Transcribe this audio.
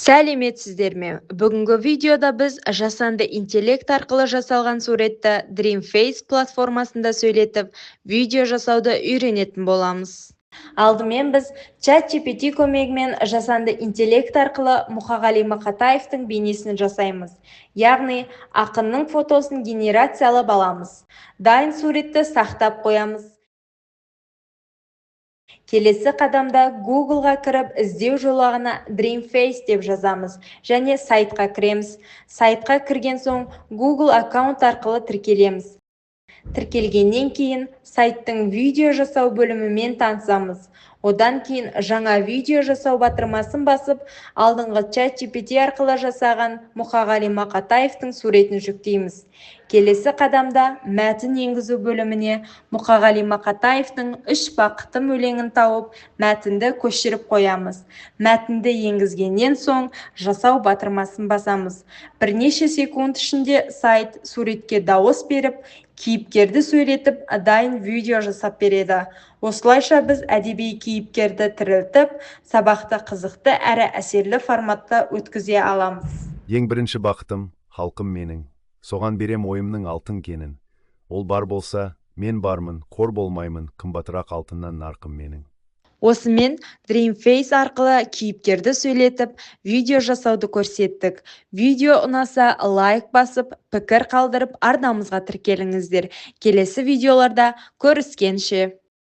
Сәлеметсіздер ме? Бүгінгі видеода біз жасанды интеллект арқылы жасалған суретті Dreamface платформасында сөйлетіп, видео жасауды үйренетін боламыз. Алдымен біз ChatGPT көмегімен жасанды интеллект арқылы Мұқағали Мақатаевтың бейнесін жасаймыз. Яғни, ақынның фотосын генерациялап аламыз. Дайын суретті сақтап қоямыз. Келесі қадамда Google-ға кіріп іздеу жолағына Dreamface деп жазамыз және сайтқа кіреміз. Сайтқа кірген соң Google аккаунт арқылы тіркелеміз. Тіркелгеннен кейін сайттың видео жасау бөлімімен танысамыз. Одан кейін жаңа видео жасау батырмасын басып, алдыңғы ChatGPT арқылы жасаған Мұқағали Мақатаевтың суретін жүктейміз. Келесі қадамда мәтін енгізу бөліміне Мұқағали Мақатаевтың «Үш бақытым» өлеңін тауып, мәтінді көшіріп қоямыз. Мәтінді енгізгеннен соң жасау батырмасын басамыз. Бірнеше секунд ішінде сайт суретке дауыс беріп, кейіпкерді сөйлетіп, дайын видео жасап береді. Осылайша біз әдеби кейіпкерді тірілтіп, сабақты қызықты әрі әсерлі форматта өткізе аламыз. Ең бірінші бақытым халқым менің. Соған берем ойымның алтын кенін. Ол бар болса, мен бармын, қор болмаймын, қымбатырақ алтыннан нарқым менің. Осымен Dreamface арқылы кейіпкерді сөйлетіп, видео жасауды көрсеттік. Видео ұнаса лайк басып, пікір қалдырып, арнамызға тіркеліңіздер. Келесі видеоларда көріскенше.